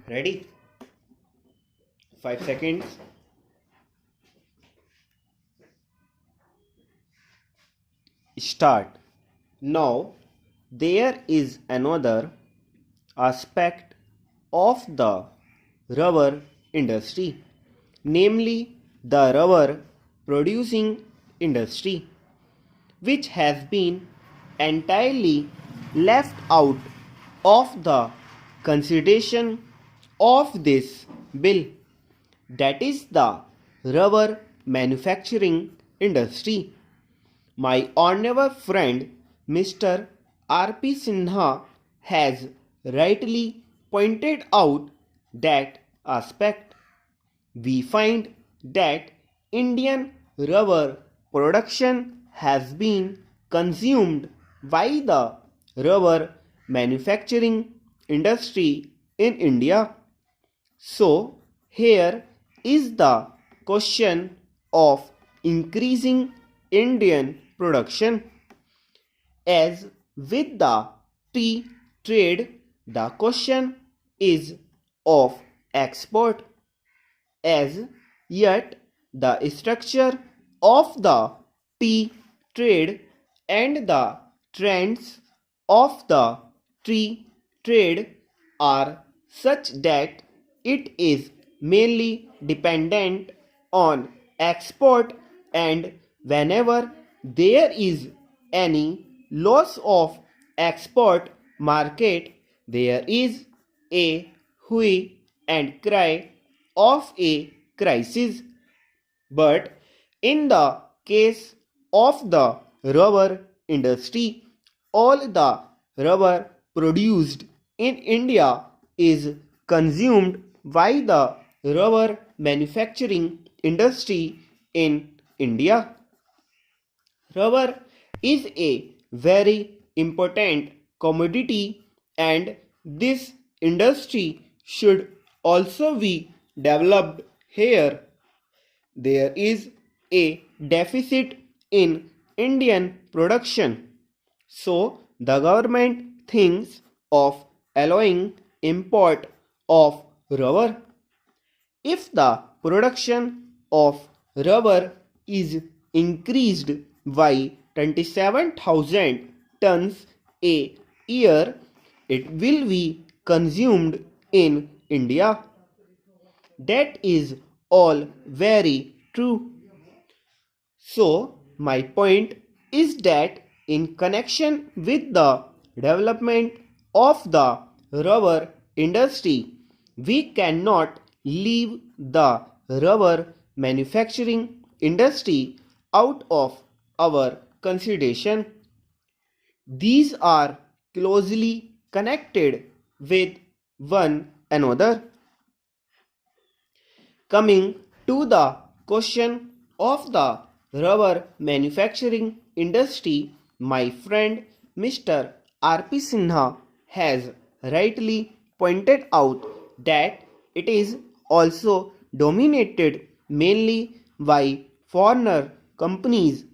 Ready? 5 seconds. Start. Now, there is another aspect of the rubber industry, namely the rubber producing industry, which has been entirely left out of the consideration of this bill, that is the rubber manufacturing industry. My honorable friend Mr. R.P. Sinha has rightly pointed out that aspect. We find that Indian rubber production has been consumed by the rubber manufacturing industry in India. So, here is the question of increasing Indian production. As with the tea trade, the question is of export. As yet, the structure of the tea trade and the trends of the tea trade are such that it is mainly dependent on export, and whenever there is any loss of export market, there is a hue and cry of a crisis. But in the case of the rubber industry, all the rubber produced in India is consumed by the rubber manufacturing industry in India. Rubber is a very important commodity, and this industry should also be developed here. There is a deficit in Indian production, so the government thinks of allowing import of rubber. If the production of rubber is increased by 27,000 tons a year, it will be consumed in India. That is all very true. So, my point is that in connection with the development of the rubber industry, we cannot leave the rubber manufacturing industry out of our consideration. These are closely connected with one another. Coming to the question of the rubber manufacturing industry, my friend Mr. R.P. Sinha has rightly pointed out that it is also dominated mainly by foreigner companies.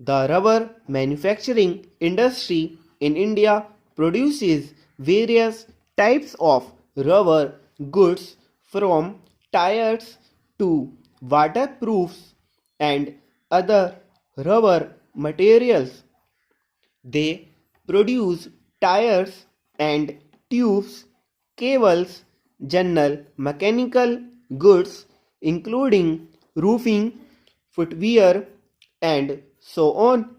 The rubber manufacturing industry in India produces various types of rubber goods, from tires to waterproofs and other rubber materials. They produce tires and tubes, cables, general mechanical goods including roofing, footwear, and so on.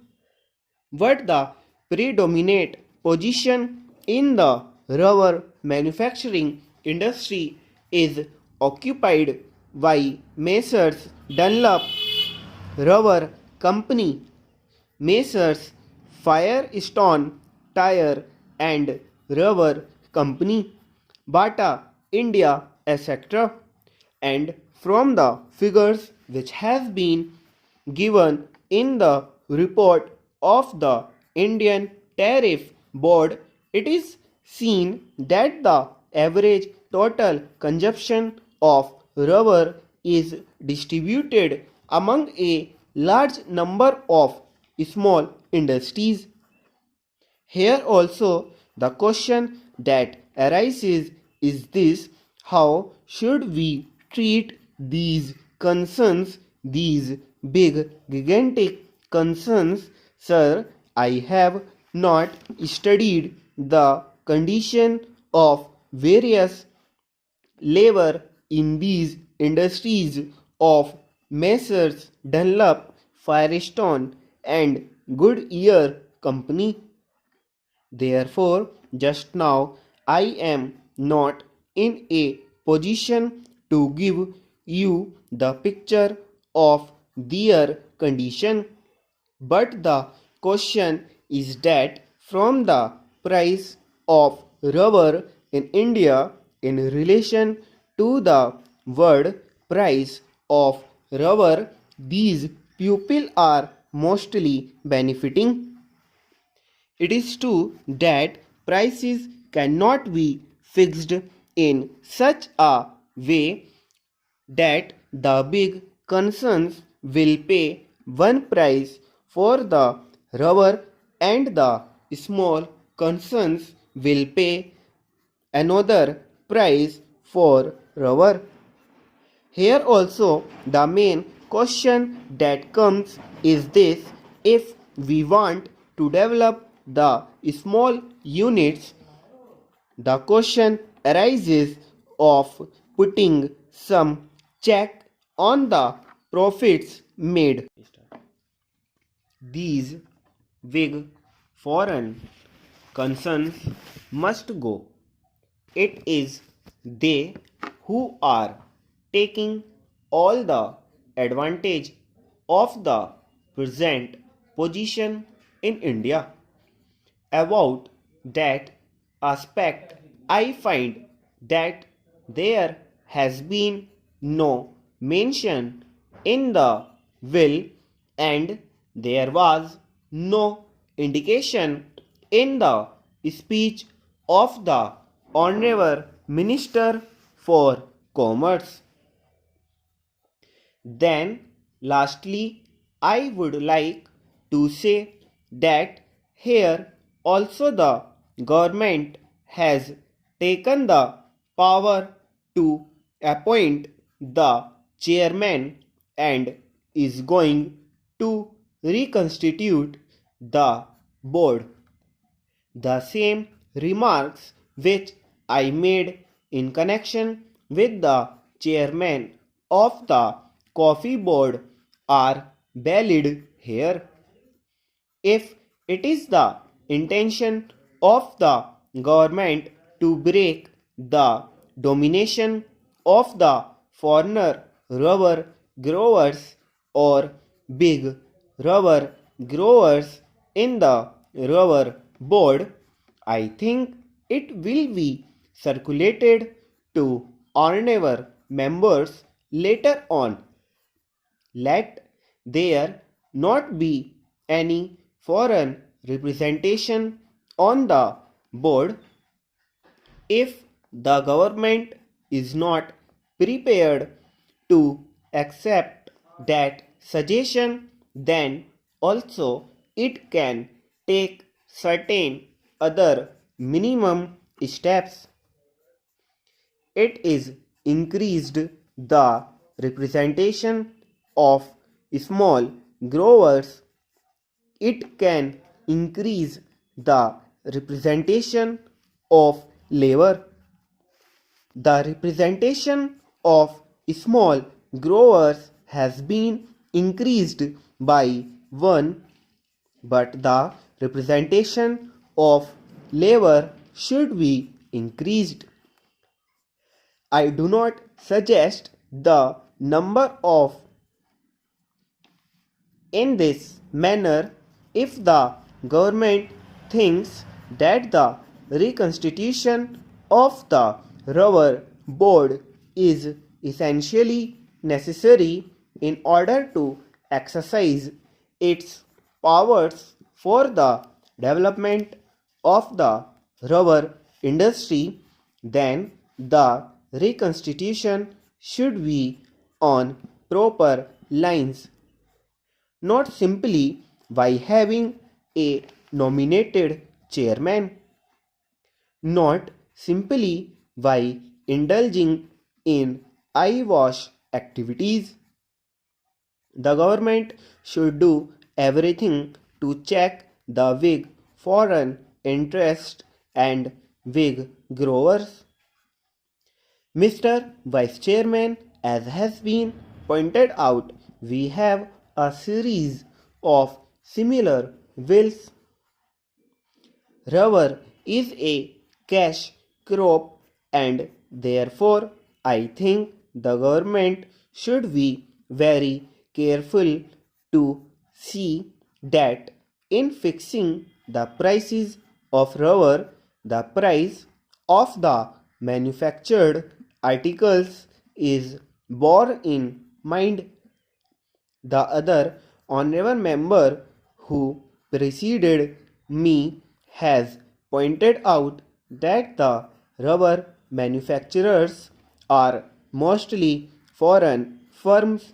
But the predominant position in the rubber manufacturing industry is occupied by Messrs. Dunlop Rubber Company, Messrs. Firestone Tire and Rubber Company, Bata India, etc. And from the figures which has been given in the report of the Indian Tariff Board, it is seen that the average total consumption of rubber is distributed among a large number of small industries. Here also the question that arises is this? How should we treat these concerns, these big, gigantic concerns? Sir, I have not studied the condition of various labor in these industries of Messrs. Dunlop, Firestone, and Goodyear Company. Therefore, just now I am not in a position to give you the picture of their condition. But the question is that from the price of rubber in India in relation to the world price of rubber, these people are mostly benefiting. It is true that prices cannot be fixed in such a way that the big concerns will pay one price for the rubber and the small concerns will pay another price for rubber. Here also the main question that comes is this: if we want to develop the small units, the question arises of putting some check on the profits made. These big foreign concerns must go. It is they who are taking all the advantage of the present position in India. About that aspect, I find that there has been no mention in the will and there was no indication in the speech of the Honorable Minister for Commerce. Then, lastly, I would like to say that here also the government has taken the power to appoint the chairman and is going to reconstitute the board. The same remarks which I made in connection with the chairman of the coffee board are valid here. If it is the intention of the government to break the domination of the foreigner rubber growers or big rubber growers in the rubber board, I think it will be circulated to honorable members later on. Let there not be any foreign representation on the board. If the government is not prepared to accept that suggestion, then also it can take certain other minimum steps. It is increased the representation of small growers. It can increase the representation of labor. The representation of small growers has been increased by 1, but the representation of labor should be increased. I do not suggest the number of in this manner if the government thinks that the reconstitution of the rubber board is essentially necessary in order to exercise its powers for the development of the rubber industry, then the reconstitution should be on proper lines, not simply by having a nominated chairman, not simply by indulging in eyewash activities. The government should do everything to check the big foreign interest and big growers. Mr. Vice Chairman, as has been pointed out, we have a series of similar bills. Rubber is a cash crop and therefore I think the government should be very careful to see that in fixing the prices of rubber, the price of the manufactured articles is borne in mind. The other honorable member who preceded me has pointed out that the rubber manufacturers are mostly foreign firms,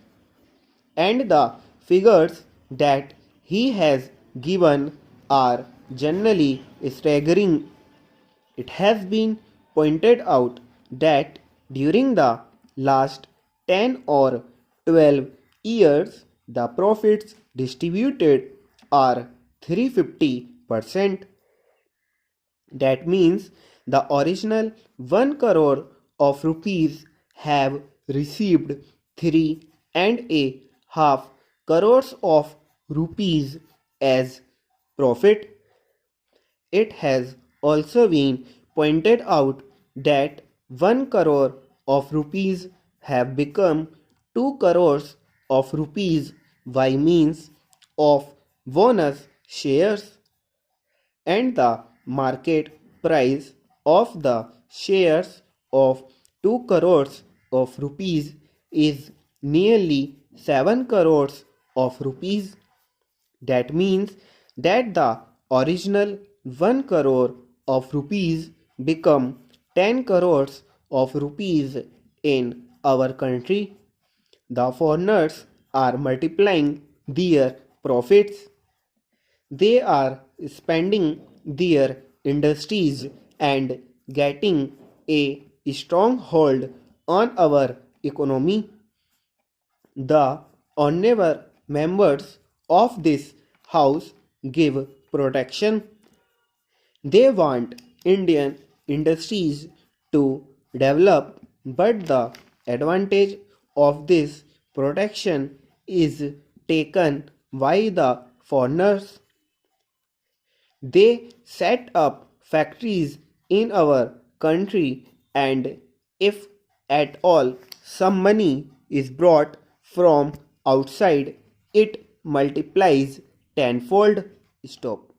and the figures that he has given are generally staggering. It has been pointed out that during the last 10 or 12 years, the profits distributed are 350%. That means the original 1 crore of rupees have received 3.5 crores of rupees as profit. It has also been pointed out that 1 crore of rupees have become 2 crores of rupees by means of bonus shares, and the market price of the shares of 2 crores of rupees is nearly 7 crores of rupees. That means that the original 1 crore of rupees become 10 crores of rupees in our country. The foreigners are multiplying their profits. They are spending their industries and getting a strong hold on our economy. The honorable members of this house give protection. They want Indian industries to develop, but the advantage of this protection is taken by the foreigners. They set up factories in our country, and if at all some money is brought from outside, it multiplies tenfold. Stop.